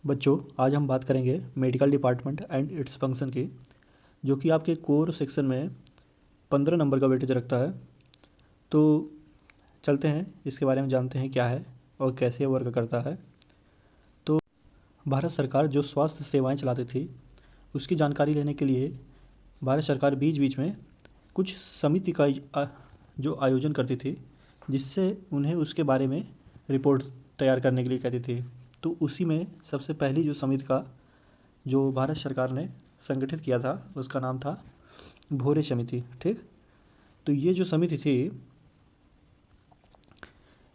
बच्चों, आज हम बात करेंगे medical department and its function की, जो कि आपके कोर सेक्शन में 15 नंबर का वेटेज रखता है। तो चलते हैं इसके बारे में जानते हैं क्या है और कैसे वर्क करता है। तो भारत सरकार जो स्वास्थ्य सेवाएं चलाती थी, उसकी जानकारी लेने के लिए भारत सरकार बीच बीच में कुछ समिति का जो आयोजन करती थी, जिससे उन्हें उसके बारे में रिपोर्ट तैयार करने के लिए कहती थी। तो उसी में सबसे पहली जो समिति का जो भारत सरकार ने संगठित किया था, उसका नाम था भोरे समिति। ठीक, तो ये जो समिति थी,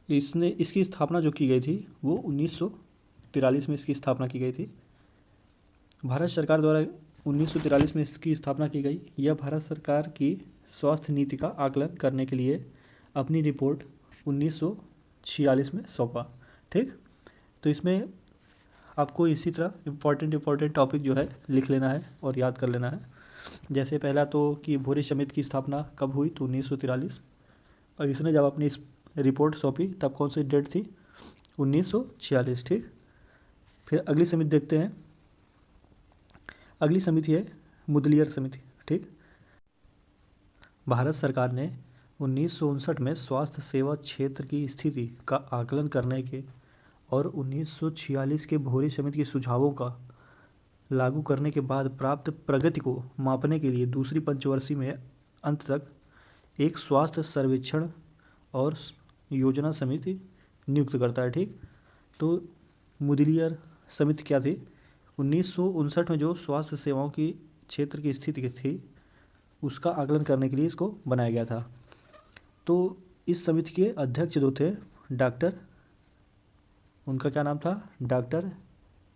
इसकी स्थापना जो की गई थी वो 1943 में इसकी स्थापना की गई थी। भारत सरकार द्वारा 1943 में इसकी स्थापना की गई। यह भारत सरकार की स्वास्थ्य नीति का आकलन करने के लिए अपनी रिपोर्ट 1946 में सौंपा। ठीक, तो इसमें आपको इसी तरह इम्पॉर्टेंट टॉपिक जो है लिख लेना है और याद कर लेना है। जैसे पहला तो कि भूरी समिति की स्थापना कब हुई, तो 1943। और इसने जब अपनी इस रिपोर्ट सौंपी तब कौन सी डेट थी, 1946। ठीक, फिर अगली समिति देखते हैं। अगली समिति है मुदलियर समिति। ठीक, भारत सरकार ने 1959 में स्वास्थ्य सेवा क्षेत्र की स्थिति का आकलन करने के और 1946 के भोरे समिति के सुझावों का लागू करने के बाद प्राप्त प्रगति को मापने के लिए दूसरी पंचवर्षीय में अंत तक एक स्वास्थ्य सर्वेक्षण और योजना समिति नियुक्त करता है। ठीक, तो मुदलियर समिति क्या थी, 1959 में जो स्वास्थ्य सेवाओं की क्षेत्र की स्थिति थी, उसका आकलन करने के लिए इसको बनाया गया था। तो इस समिति के अध्यक्ष जो थे डॉक्टर, उनका क्या नाम था, डॉक्टर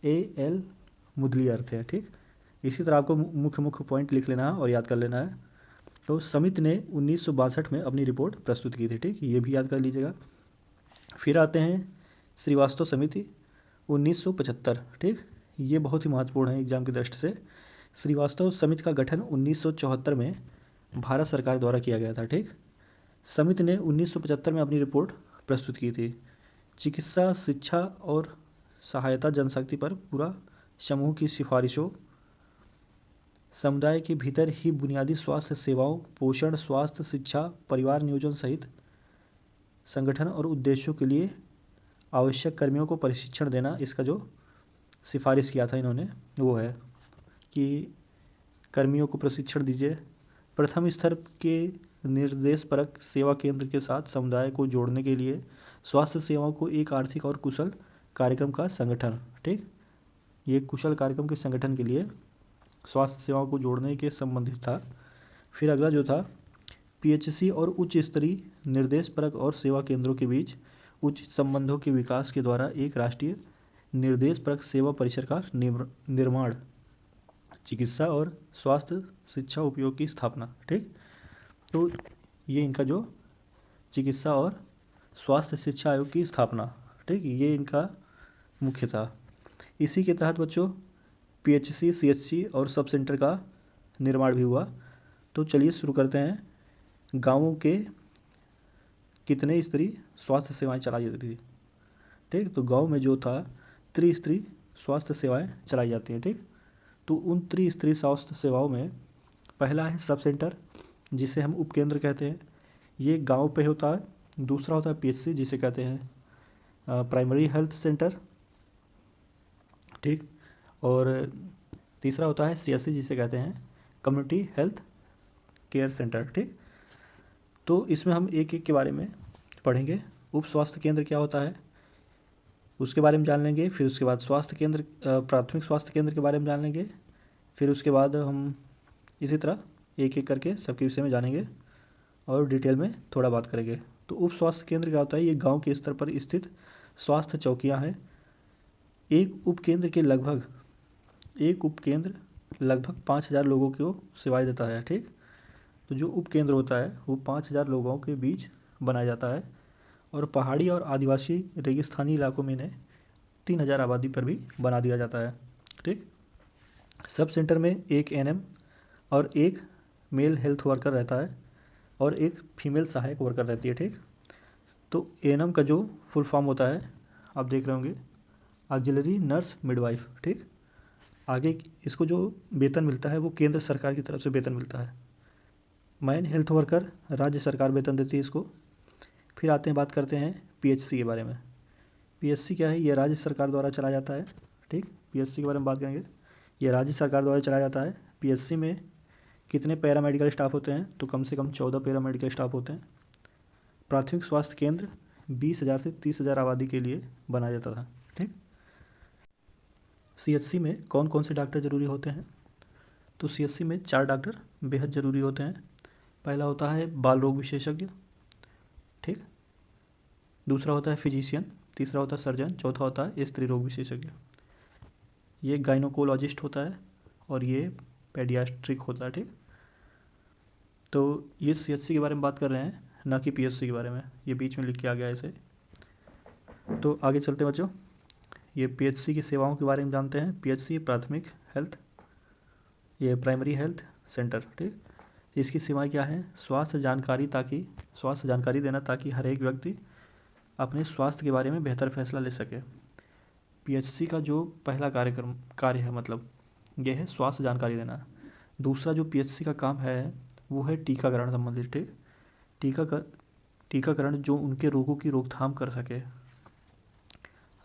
A.L. मुदलियर थे। ठीक, इसी तरह आपको मुख्य पॉइंट लिख लेना है और याद कर लेना है। तो समिति ने 1962 में अपनी रिपोर्ट प्रस्तुत की थी। ठीक, ये भी याद कर लीजिएगा। फिर आते हैं श्रीवास्तव समिति 1975। ठीक, ये बहुत ही महत्वपूर्ण है एग्जाम की दृष्टि से। श्रीवास्तव समिति का गठन 1974 में भारत सरकार द्वारा किया गया था। ठीक, समिति ने 1975 में अपनी रिपोर्ट प्रस्तुत की थी। चिकित्सा, शिक्षा और सहायता जनशक्ति पर पूरा समूह की सिफारिशों, समुदाय के भीतर ही बुनियादी स्वास्थ्य सेवाओं, पोषण, स्वास्थ्य, शिक्षा, परिवार नियोजन सहित संगठन और उद्देश्यों के लिए आवश्यक कर्मियों को प्रशिक्षण देना, इसका जो सिफारिश किया था इन्होंने वो है कि कर्मियों को प्रशिक्षण दीजिए। प्रथम स्तर के निर्देशपरक सेवा केंद्र के साथ समुदाय को जोड़ने के लिए स्वास्थ्य सेवाओं को एक आर्थिक और कुशल कार्यक्रम का संगठन। ठीक, ये कुशल कार्यक्रम के संगठन के लिए स्वास्थ्य सेवाओं को जोड़ने के संबंधित था। फिर अगला जो था PHC और उच्च स्तरीय निर्देशपरक और सेवा केंद्रों के बीच उच्च संबंधों के विकास के द्वारा एक राष्ट्रीय निर्देशपरक सेवा परिसर का निर्माण, चिकित्सा और स्वास्थ्य शिक्षा उपयोग की स्थापना। ठीक, तो ये इनका जो चिकित्सा और स्वास्थ्य शिक्षा आयोग की स्थापना, ठीक, ये इनका मुख्य था। इसी के तहत बच्चों PHC, CHC और सब सेंटर का निर्माण भी हुआ। तो चलिए शुरू करते हैं। गाँवों के कितने स्तरीय स्वास्थ्य सेवाएं चलाई जाती थी। ठीक, तो गांव में जो था त्रिस्तरीय स्वास्थ्य सेवाएं चलाई जाती हैं। ठीक, तो उन त्रिस्तरीय स्वास्थ्य सेवाओं में पहला है सब सेंटर, जिसे हम उपकेंद्र कहते हैं। ये गांव पे होता है। दूसरा होता है PHC, जिसे कहते हैं प्राइमरी हेल्थ सेंटर। ठीक, और तीसरा होता है CHC, जिसे कहते हैं कम्युनिटी हेल्थ केयर सेंटर। ठीक, तो इसमें हम एक एक के बारे में पढ़ेंगे। उप स्वास्थ्य केंद्र क्या होता है उसके बारे में जान लेंगे। फिर उसके बाद स्वास्थ्य केंद्र, प्राथमिक स्वास्थ्य केंद्र के बारे में जान लेंगे। फिर उसके बाद हम इसी तरह एक एक करके सबके विषय में जानेंगे और डिटेल में थोड़ा बात करेंगे। तो उप स्वास्थ्य केंद्र क्या होता है, ये गांव के स्तर पर स्थित स्वास्थ्य चौकियां हैं। एक उपकेंद्र 5,000 लोगों को सेवाएं देता है। ठीक, तो जो उपकेंद्र होता है वो 5,000 लोगों के बीच बनाया जाता है और पहाड़ी और आदिवासी रेगिस्तानी इलाकों में इन्हें 3,000 आबादी पर भी बना दिया जाता है। ठीक, सब सेंटर में एक NM और एक मेल हेल्थ वर्कर रहता है और एक फीमेल सहायक वर्कर रहती है। ठीक, तो NM का जो फुल फॉर्म होता है आप देख रहे होंगे, ऑक्सिलरी नर्स मिडवाइफ, ठीक। आगे इसको जो वेतन मिलता है वो केंद्र सरकार की तरफ से वेतन मिलता है। मैन हेल्थ वर्कर राज्य सरकार वेतन देती है इसको। फिर आते हैं, बात करते हैं पीएचसी के बारे में। पीएचसी क्या है, ये राज्य सरकार द्वारा चलाया जाता है, ठीक। पीएचसी के बारे में बात करेंगे, ये राज्य सरकार द्वारा चलाया जाता है। पीएचसी में कितने पैरामेडिकल स्टाफ होते हैं, तो कम से कम 14 पैरामेडिकल स्टाफ होते हैं। प्राथमिक स्वास्थ्य केंद्र 20,000 से 30,000 आबादी के लिए बनाया जाता था, ठीक। सीएचसी में कौन कौन से डॉक्टर ज़रूरी होते हैं, तो सीएचसी में 4 डॉक्टर बेहद ज़रूरी होते हैं। पहला होता है बाल रोग विशेषज्ञ, ठीक। दूसरा होता है फिजिशियन, तीसरा होता है सर्जन, चौथा होता है स्त्री रोग विशेषज्ञ। ये गाइनोकोलॉजिस्ट होता है और ये पेडियाट्रिक होता है, ठीक। तो ये सीएचसी के बारे में बात कर रहे हैं, ना कि पीएचसी के बारे में, ये बीच में लिख के आ गया ऐसे। तो आगे चलते हैं बच्चों, ये पीएचसी की सेवाओं के बारे में जानते हैं। पीएचसी प्राथमिक हेल्थ, ये प्राइमरी हेल्थ सेंटर, ठीक। इसकी सेवाएं क्या हैं, स्वास्थ्य जानकारी देना ताकि हर एक व्यक्ति अपने स्वास्थ्य के बारे में बेहतर फैसला ले सके। पीएचसी का जो पहला कार्य है, मतलब यह है स्वास्थ्य जानकारी देना। दूसरा जो पीएचसी का काम है वो है टीकाकरण संबंधित, ठीक। टीकाकरण जो उनके रोगों की रोकथाम कर सके।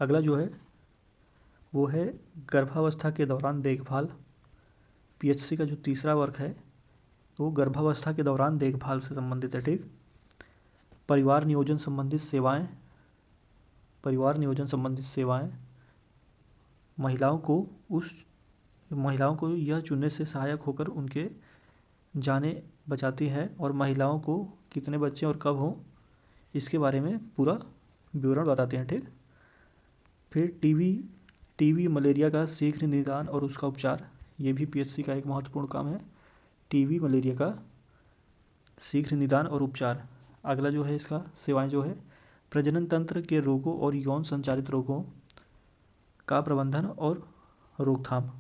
अगला जो है वो है गर्भावस्था के दौरान देखभाल। पीएचसी का जो तीसरा वर्ग है वो गर्भावस्था के दौरान देखभाल से संबंधित है, ठीक। परिवार नियोजन संबंधित सेवाएं महिलाओं को यह चुनने से सहायक होकर उनके जाने बचाती है और महिलाओं को कितने बच्चे और कब हों इसके बारे में पूरा विवरण बताते हैं, ठीक। फिर टीबी मलेरिया का शीघ्र निदान और उसका उपचार, ये भी पीएचसी का एक महत्वपूर्ण काम है, टीबी मलेरिया का शीघ्र निदान और उपचार। अगला जो है इसका सेवाएं जो है प्रजनन तंत्र के रोगों और यौन संचारित रोगों का प्रबंधन और रोकथाम।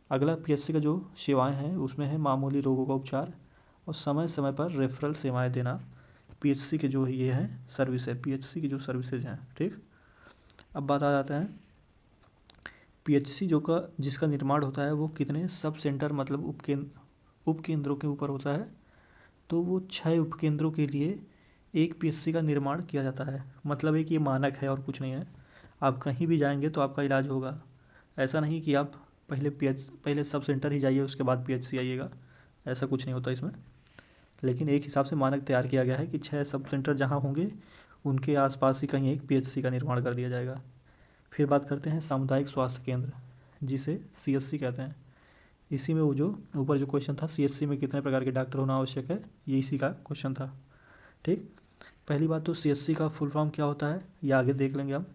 अगला पीएचसी का जो सेवाएं हैं उसमें है मामूली रोगों का उपचार और समय समय पर रेफरल सेवाएं देना। पीएचसी के जो ये हैं सर्विस है, पीएचसी की जो सर्विसेज हैं, ठीक। अब बात आ जाता है पीएचसी जिसका निर्माण होता है वो कितने सब सेंटर मतलब उपकेंद्रों के ऊपर होता है, तो वो 6 उपकेंद्रों के लिए एक पीएचसी का निर्माण किया जाता है। मतलब एक ये मानक है और कुछ नहीं है। आप कहीं भी जाएंगे तो आपका इलाज होगा, ऐसा नहीं कि आप पहले सब सेंटर ही जाइए उसके बाद पीएचसी आइएगा, ऐसा कुछ नहीं होता इसमें। लेकिन एक हिसाब से मानक तैयार किया गया है कि 6 सब सेंटर जहाँ होंगे उनके आसपास ही कहीं एक पीएचसी का निर्माण कर दिया जाएगा। फिर बात करते हैं सामुदायिक स्वास्थ्य केंद्र, जिसे सीएचसी कहते हैं। इसी में वो जो ऊपर जो क्वेश्चन था सीएचसी में कितने प्रकार के डॉक्टर होना आवश्यक है, ये इसी का क्वेश्चन था, ठीक। पहली बात तो सीएचसी का फुल फॉर्म क्या होता है ये आगे देख लेंगे हम।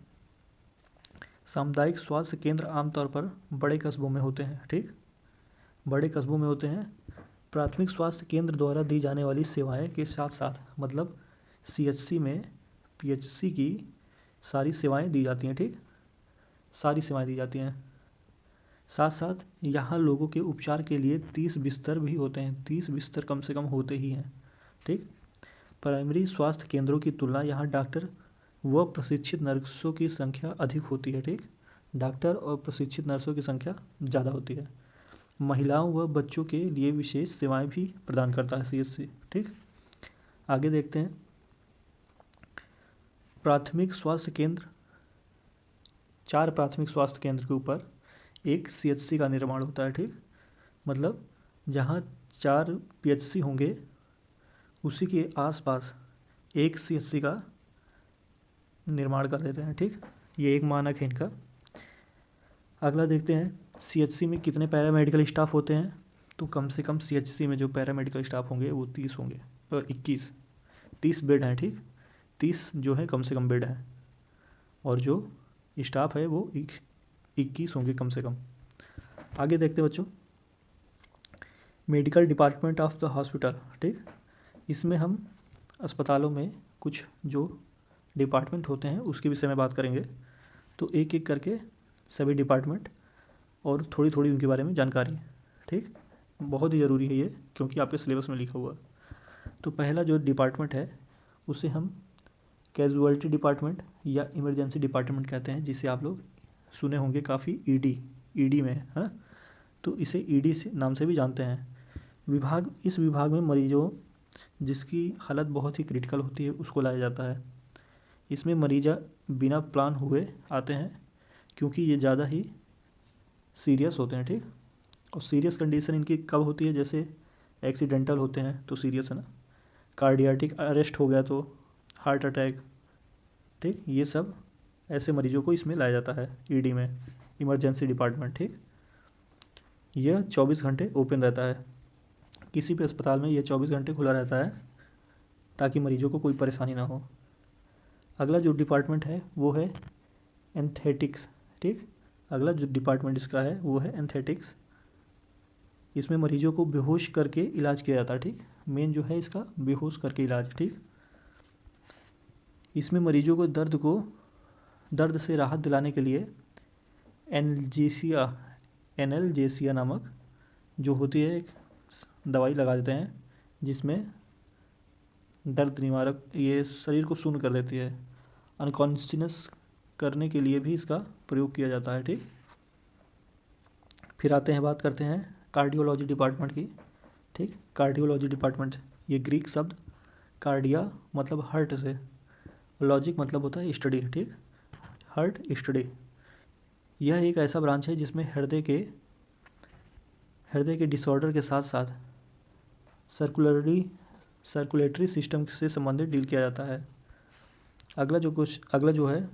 सामुदायिक स्वास्थ्य केंद्र आमतौर पर बड़े कस्बों में होते हैं, ठीक, बड़े कस्बों में होते हैं। प्राथमिक स्वास्थ्य केंद्र द्वारा दी जाने वाली सेवाएं के साथ साथ मतलब सीएचसी में पीएचसी की सारी सेवाएं दी जाती हैं, ठीक, सारी सेवाएं दी जाती हैं। साथ साथ यहाँ लोगों के उपचार के लिए 30 बिस्तर भी होते हैं, 30 बिस्तर कम से कम होते ही हैं, ठीक। प्राइमरी स्वास्थ्य केंद्रों की तुलना यहाँ डॉक्टर व प्रशिक्षित नर्सों की संख्या अधिक होती है, ठीक। डॉक्टर और प्रशिक्षित नर्सों की संख्या ज़्यादा होती है। महिलाओं व बच्चों के लिए विशेष सेवाएं भी प्रदान करता है सीएचसी, ठीक। आगे देखते हैं प्राथमिक स्वास्थ्य केंद्र। 4 प्राथमिक स्वास्थ्य केंद्र के ऊपर एक सीएचसी का निर्माण होता है, ठीक। मतलब जहाँ 4 पीएचसी होंगे उसी के आसपास एक सीएचसी का निर्माण कर देते हैं, ठीक। ये एक मानक है इनका। अगला देखते हैं सीएचसी में कितने पैरामेडिकल स्टाफ होते हैं, तो कम से कम सीएचसी में जो पैरामेडिकल स्टाफ होंगे वो 30 होंगे और 30 बेड हैं, ठीक। 30 जो है कम से कम बेड हैं और जो स्टाफ है वो 21 होंगे कम से कम। आगे देखते हैं बच्चों medical department of the hospital, ठीक। इसमें हम अस्पतालों में कुछ जो डिपार्टमेंट होते हैं उसके विषय में बात करेंगे। तो एक एक करके सभी डिपार्टमेंट और थोड़ी थोड़ी उनके बारे में जानकारी, ठीक। बहुत ही ज़रूरी है ये क्योंकि आपके सिलेबस में लिखा हुआ है। तो पहला जो डिपार्टमेंट है उसे हम कैजुअलिटी डिपार्टमेंट या इमरजेंसी डिपार्टमेंट कहते हैं, जिसे आप लोग सुने होंगे काफ़ी, ईडी में, है ना, तो इसे ईडी से नाम से भी जानते हैं। इस विभाग में मरीजों जिसकी हालत बहुत ही क्रिटिकल होती है उसको लाया जाता है। इसमें मरीजा बिना प्लान हुए आते हैं क्योंकि ये ज़्यादा ही सीरियस होते हैं, ठीक। और सीरियस कंडीशन इनकी कब होती है, जैसे एक्सीडेंटल होते हैं तो सीरियस है ना, कार्डियाटिक अरेस्ट हो गया तो, हार्ट अटैक, ठीक, ये सब ऐसे मरीजों को इसमें लाया जाता है ईडी में, इमरजेंसी डिपार्टमेंट, ठीक। यह 24 घंटे ओपन रहता है, किसी भी अस्पताल में यह 24 घंटे खुला रहता है ताकि मरीजों को कोई परेशानी ना हो। अगला जो डिपार्टमेंट है वो है एंथेटिक्स, ठीक। अगला जो डिपार्टमेंट इसका है वो है एंथेटिक्स। इसमें मरीजों को बेहोश करके इलाज किया जाता है, ठीक। मेन जो है इसका बेहोश करके इलाज, ठीक। इसमें मरीजों को दर्द से राहत दिलाने के लिए एनाल्जेसिया नामक जो होती है एक दवाई लगा देते हैं जिसमें दर्द निवारक, ये शरीर को शून्य कर देती है। अनकॉन्शियस करने के लिए भी इसका प्रयोग किया जाता है, ठीक। फिर बात करते हैं कार्डियोलॉजी डिपार्टमेंट की, ठीक। कार्डियोलॉजी डिपार्टमेंट, ये ग्रीक शब्द कार्डिया मतलब हार्ट से, लॉजिक मतलब होता है स्टडी, ठीक, हार्ट स्टडी। यह एक ऐसा ब्रांच है जिसमें हृदय के डिसऑर्डर के साथ साथ सर्कुलेटरी सिस्टम से संबंधित डील किया जाता है। अगला जो है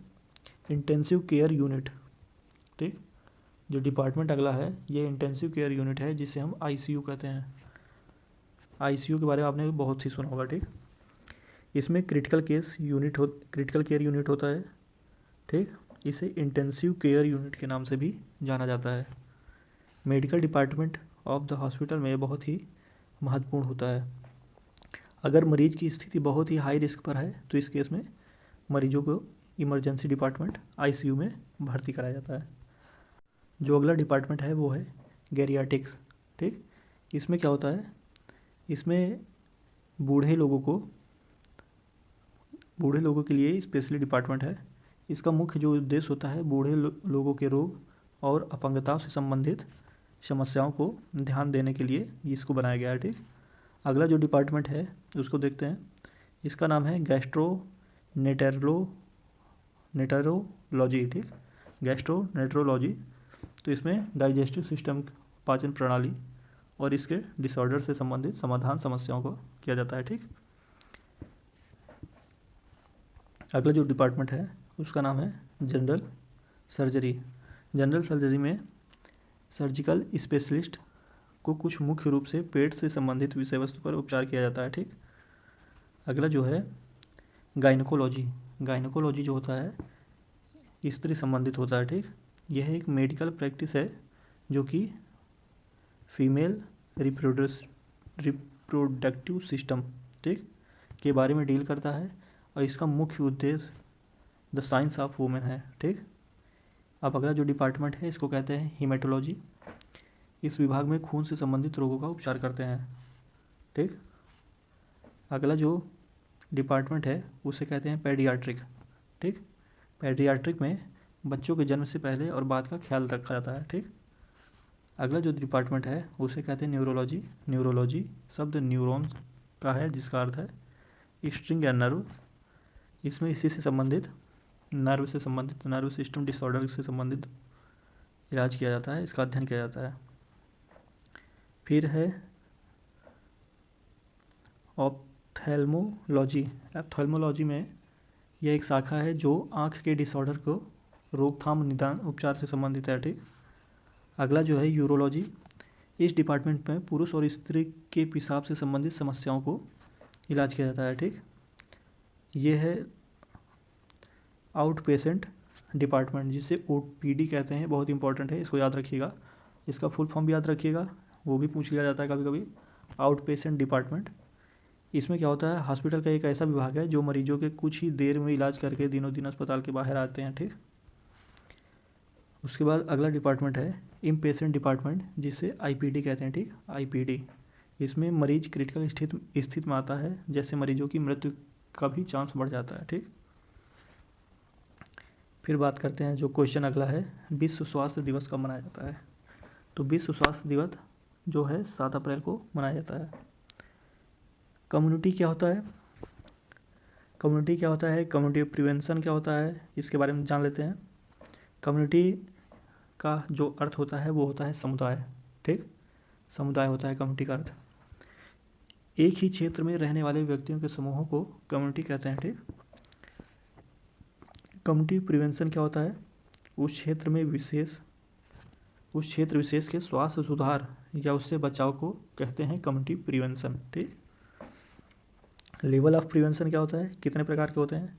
इंटेंसिव केयर यूनिट, ठीक। जो डिपार्टमेंट अगला है ये इंटेंसिव केयर यूनिट है जिसे हम आईसीयू कहते हैं। आईसीयू के बारे में आपने बहुत ही सुना होगा, ठीक। इसमें क्रिटिकल केयर यूनिट होता है, ठीक। इसे इंटेंसिव केयर यूनिट के नाम से भी जाना जाता है। Medical department of the hospital में बहुत ही महत्वपूर्ण होता है। अगर मरीज की स्थिति बहुत ही हाई रिस्क पर है तो इस केस में मरीजों को इमरजेंसी डिपार्टमेंट आईसीयू में भर्ती कराया जाता है। जो अगला डिपार्टमेंट है वो है गेरियाटिक्स, ठीक। इसमें क्या होता है, इसमें बूढ़े लोगों के लिए स्पेशली डिपार्टमेंट है। इसका मुख्य जो उद्देश्य होता है बूढ़े लोगों के रोग और अपंगता से संबंधित समस्याओं को ध्यान देने के लिए इसको बनाया गया है, ठीक। अगला जो डिपार्टमेंट है उसको देखते हैं, इसका नाम है गैस्ट्रोनेटरोलॉजी, ठीक, गैस्ट्रोनेटरोलॉजी। तो इसमें डाइजेस्टिव सिस्टम, पाचन प्रणाली और इसके डिसऑर्डर से संबंधित समाधान समस्याओं को किया जाता है, ठीक। अगला जो डिपार्टमेंट है उसका नाम है जनरल सर्जरी। जनरल सर्जरी में सर्जिकल स्पेशलिस्ट को कुछ मुख्य रूप से पेट से संबंधित विषय वस्तु पर उपचार किया जाता है, ठीक। अगला जो है गायनोकोलॉजी जो होता है स्त्री संबंधित होता है, ठीक। यह एक मेडिकल प्रैक्टिस है जो कि फीमेल रिप्रोडक्टिव सिस्टम, ठीक, के बारे में डील करता है और इसका मुख्य उद्देश्य द साइंस ऑफ वुमेन है, ठीक। अब अगला जो डिपार्टमेंट है इसको कहते हैं हीमेटोलॉजी। इस विभाग में खून से संबंधित रोगों का उपचार करते हैं, ठीक। अगला जो डिपार्टमेंट है उसे कहते हैं पेडियाट्रिक, ठीक। पेडियाट्रिक में बच्चों के जन्म से पहले और बाद का ख्याल रखा जाता है, ठीक। अगला जो डिपार्टमेंट है उसे कहते हैं न्यूरोलॉजी शब्द न्यूरॉन्स का है जिसका अर्थ है स्ट्रिंग या नर्व। इसमें इसी से संबंधित नर्व सिस्टम डिसऑर्डर से संबंधित इलाज किया जाता है, इसका अध्ययन किया जाता है। फिर है ऑप्थेल्मोलॉजी में यह एक शाखा है जो आँख के डिसऑर्डर को रोकथाम, निदान, उपचार से संबंधित है, ठीक। अगला जो है यूरोलॉजी। इस डिपार्टमेंट में पुरुष और स्त्री के पेशाब से संबंधित समस्याओं को इलाज किया जाता है, ठीक। ये है आउट पेशेंट डिपार्टमेंट जिसे ओपीडी कहते हैं, बहुत इंपॉर्टेंट है, इसको याद रखिएगा। इसका फुल फॉर्म भी याद रखिएगा, वो भी पूछ लिया जाता है कभी कभी। आउट पेशेंट डिपार्टमेंट, इसमें क्या होता है, हॉस्पिटल का एक ऐसा विभाग है जो मरीजों के कुछ ही देर में इलाज करके दिनों दिन अस्पताल के बाहर आते हैं, ठीक। उसके बाद अगला डिपार्टमेंट है इम पेशेंट डिपार्टमेंट जिसे आईपीडी कहते हैं, ठीक, आईपीडी। इसमें मरीज क्रिटिकल स्थिति में आता है, जैसे मरीजों की मृत्यु का भी चांस बढ़ जाता है, ठीक। फिर बात करते हैं जो क्वेश्चन अगला है, विश्व स्वास्थ्य दिवस कब मनाया जाता है। तो विश्व स्वास्थ्य दिवस जो है 7 अप्रैल को मनाया जाता है। कम्युनिटी क्या होता है, कम्युनिटी क्या होता है, कम्युनिटी प्रिवेंशन क्या होता है, इसके बारे में जान लेते हैं। कम्युनिटी का जो अर्थ होता है वो होता है समुदाय, ठीक, समुदाय होता है कम्युनिटी का अर्थ। एक ही क्षेत्र में रहने वाले व्यक्तियों के समूहों को कम्युनिटी कहते हैं, ठीक। कम्युनिटी प्रिवेंशन क्या होता है, उस क्षेत्र विशेष के स्वास्थ्य सुधार या उससे बचाव को कहते हैं कम्युनिटी प्रिवेंशन, ठीक। लेवल ऑफ प्रिवेंशन क्या होता है, कितने प्रकार के होते हैं।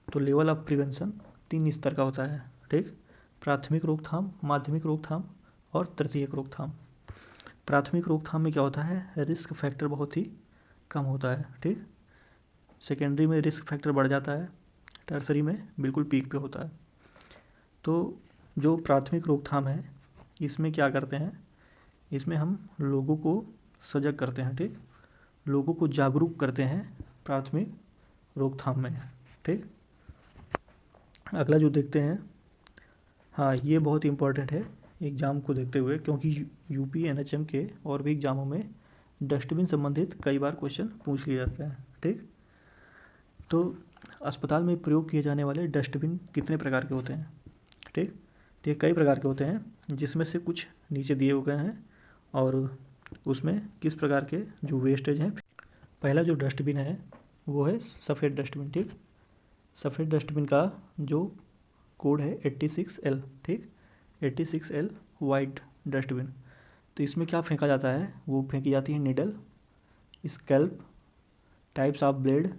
तो लेवल ऑफ प्रिवेंशन 3 स्तर का होता है, ठीक। प्राथमिक रोकथाम, माध्यमिक रोकथाम और तृतीयक रोकथाम। प्राथमिक रोकथाम में क्या होता है, रिस्क फैक्टर बहुत ही कम होता है, ठीक। सेकेंडरी में रिस्क फैक्टर बढ़ जाता है, टर्सरी में बिल्कुल पीक पे होता है। तो जो प्राथमिक रोकथाम है इसमें क्या करते हैं, इसमें हम लोगों को सजग करते हैं, ठीक, लोगों को जागरूक करते हैं प्राथमिक रोकथाम में, ठीक। अगला जो देखते हैं, हाँ ये बहुत इंपॉर्टेंट है एग्ज़ाम को देखते हुए, क्योंकि यूपी एनएचएम के और भी एग्ज़ामों में डस्टबिन संबंधित कई बार क्वेश्चन पूछ लिए जाते हैं, ठीक। तो अस्पताल में प्रयोग किए जाने वाले डस्टबिन कितने प्रकार के होते हैं, ठीक। तो ये कई प्रकार के होते हैं, जिसमें से कुछ नीचे दिए हुए हैं और उसमें किस प्रकार के जो वेस्टेज हैं। पहला जो डस्टबिन है वो है सफ़ेद डस्टबिन, ठीक। सफ़ेद डस्टबिन का जो कोड है 86L, ठीक, 86L वाइट डस्टबिन। तो इसमें क्या फेंका जाता है, वो फेंकी जाती है needle, scalp, types of blade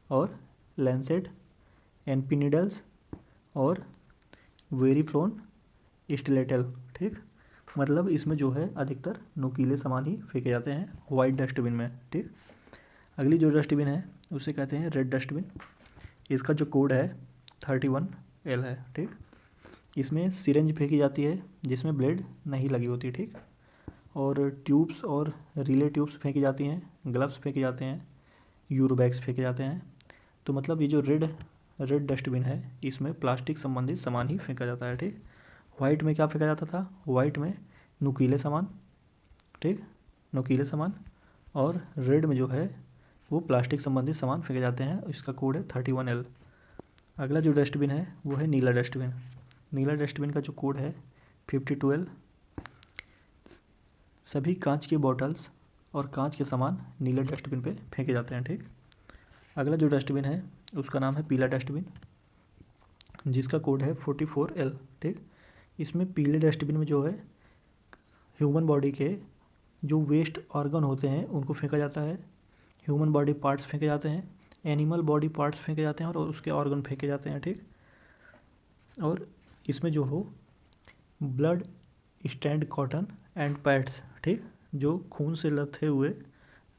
और लैंसेट, एनपी निडल्स और वेरीफ्लोन स्टिलेटल, ठीक। मतलब इसमें जो है अधिकतर नुकीले सामान ही फेंके जाते हैं वाइट डस्टबिन में, ठीक। अगली जो डस्टबिन है उसे कहते हैं रेड डस्टबिन। इसका जो कोड है 31L है, ठीक। इसमें सिरेंज फेंकी जाती है जिसमें ब्लेड नहीं लगी होती, ठीक, और ट्यूब्स और रिले ट्यूब्स फेंकी जाती हैं, ग्लव्स फेंके जाते हैं, यूरोबैग्स फेंके जाते हैं। तो मतलब ये जो रेड डस्टबिन है इसमें प्लास्टिक संबंधित सामान ही फेंका जाता है, ठीक। वाइट में क्या फेंका जाता था, वाइट में नुकीले सामान, ठीक, नुकीले सामान, और रेड में जो है वो प्लास्टिक संबंधित सामान फेंके जाते हैं, इसका कोड है 31L। अगला जो डस्टबिन है वो है नीला डस्टबिन। नीला डस्टबिन का जो कोड है 52L। सभी कांच के बॉटल्स और कांच के सामान नीले डस्टबिन पे फेंके जाते हैं, ठीक। अगला जो डस्टबिन है उसका नाम है पीला डस्टबिन, जिसका कोड है 44L, ठीक। इसमें पीले डस्टबिन में जो है ह्यूमन बॉडी के जो वेस्ट ऑर्गन होते हैं उनको फेंका जाता है, ह्यूमन बॉडी पार्ट्स फेंके जाते हैं, एनिमल बॉडी पार्ट्स फेंके जाते हैं और उसके ऑर्गन फेंके जाते हैं, ठीक। और इसमें जो हो blood stand cotton and pads, ठीक, जो खून से लथे हुए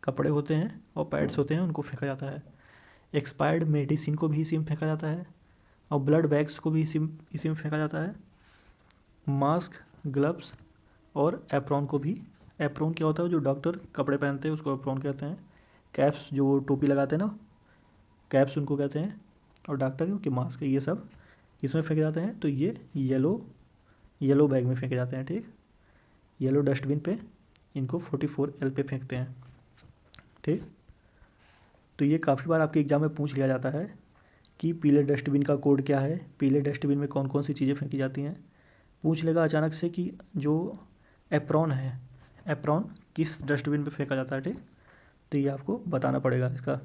कपड़े होते हैं और पैड्स होते हैं उनको फेंका जाता है। एक्सपायर्ड मेडिसिन को भी इसी में फेंका जाता है और ब्लड बैग्स को भी इसी में फेंका जाता है। मास्क, ग्लव्स और एप्रॉन को भी, एप्रॉन क्या होता है, जो डॉक्टर कपड़े पहनते हैं उसको एप्रॉन कहते हैं। कैप्स जो टोपी लगाते हैं ना, कैप्स उनको कहते हैं, और डॉक्टर के मास्क, ये सब इसमें फेंके जाते हैं। तो ये येलो बैग में फेंके जाते हैं, ठीक, येलो डस्टबिन पे इनको 44L पे फेंकते हैं, ठीक। तो ये काफ़ी बार आपके एग्ज़ाम में पूछ लिया जाता है कि पीले डस्टबिन का कोड क्या है, पीले डस्टबिन में कौन कौन सी चीज़ें फेंकी जाती हैं। पूछ लेगा अचानक से कि जो एप्रॉन है, एप्रॉन किस डस्टबिन पे फेंका जाता है, ठीक। तो ये आपको बताना पड़ेगा, इसका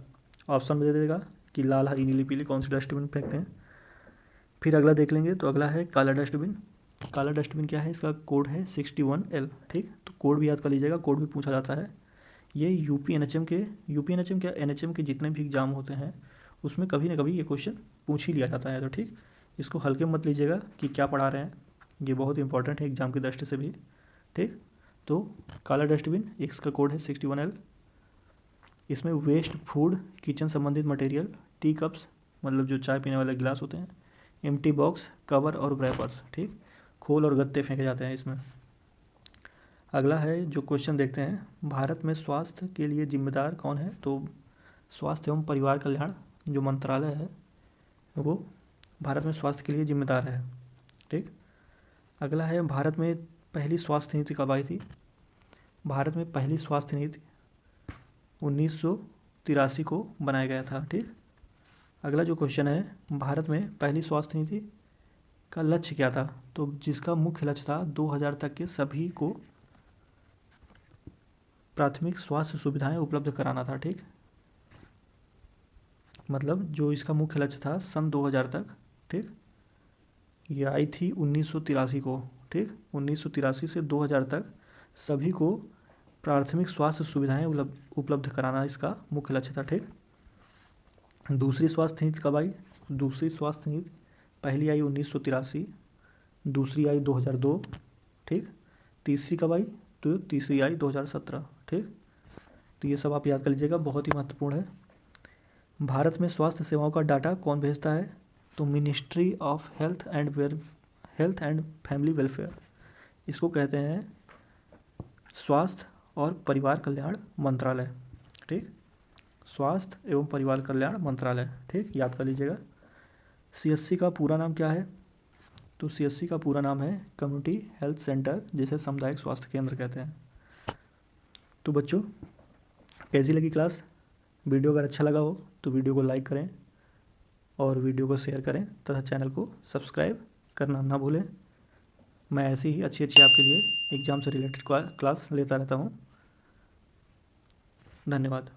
ऑप्शन में दे देगा कि लाल, हरी, नीली, पीली कौन सी डस्टबिन फेंकते हैं। फिर अगला देख लेंगे, तो अगला है काला डस्टबिन। काला डस्टबिन क्या है, इसका कोड है 61L, ठीक। तो कोड भी याद कर लीजिएगा, कोड भी पूछा जाता है। ये यूपी एनएचएम क्या एनएचएम के जितने भी एग्ज़ाम होते हैं उसमें कभी ना कभी ये क्वेश्चन पूछ ही लिया जाता है। तो ठीक, इसको हल्के मत लीजिएगा कि क्या पढ़ा रहे हैं, ये बहुत इंपॉर्टेंट है एग्ज़ाम की दृष्टि से भी, ठीक। तो काला डस्टबिन, इसका कोड है 61L। इसमें वेस्ट फूड, किचन संबंधित मटेरियल, टी कप्स मतलब जो चाय पीने वाले गिलास होते हैं, एम्प्टी बॉक्स, कवर और रैपर्स, ठीक, खोल और गत्ते फेंके जाते हैं इसमें। अगला है जो क्वेश्चन देखते हैं, भारत में स्वास्थ्य के लिए जिम्मेदार कौन है। तो स्वास्थ्य एवं परिवार कल्याण जो मंत्रालय है वो भारत में स्वास्थ्य के लिए जिम्मेदार है। ठीक। अगला है, भारत में पहली स्वास्थ्य नीति कब आई थी? भारत में पहली स्वास्थ्य नीति 1983 को बनाया गया था। ठीक। अगला जो क्वेश्चन है, भारत में पहली स्वास्थ्य नीति का लक्ष्य क्या था? तो जिसका मुख्य लक्ष्य था 2000 तक के सभी को प्राथमिक स्वास्थ्य सुविधाएं उपलब्ध कराना था। ठीक। मतलब जो इसका मुख्य लक्ष्य था सन 2000 तक। ठीक। ये आई थी 1983 को। ठीक। 1983 से 2000 तक सभी को प्राथमिक स्वास्थ्य सुविधाएं उपलब्ध कराना इसका मुख्य लक्ष्य था। ठीक। दूसरी स्वास्थ्य नीति कब आई? दूसरी स्वास्थ्य नीति पहली आई 1983, दूसरी आई 2002। ठीक। तीसरी कब आई? तो तीसरी आई 2017। ठीक। तो ये सब आप याद कर लीजिएगा, बहुत ही महत्वपूर्ण है। भारत में स्वास्थ्य सेवाओं का डाटा कौन भेजता है? तो ministry of health and family welfare, इसको कहते हैं स्वास्थ्य और परिवार कल्याण मंत्रालय। ठीक। स्वास्थ्य एवं परिवार कल्याण मंत्रालय। ठीक, याद कर लीजिएगा। सीएससी का पूरा नाम क्या है? तो सीएससी का पूरा नाम है कम्युनिटी हेल्थ सेंटर, जिसे सामुदायिक स्वास्थ्य केंद्र कहते हैं। तो बच्चों, कैसी लगी क्लास? वीडियो अगर अच्छा लगा हो तो वीडियो को लाइक करें और वीडियो को शेयर करें तथा चैनल को सब्सक्राइब करना ना भूलें। मैं ऐसी ही अच्छी आपके लिए एग्ज़ाम से रिलेटेड क्लास लेता रहता हूँ। धन्यवाद।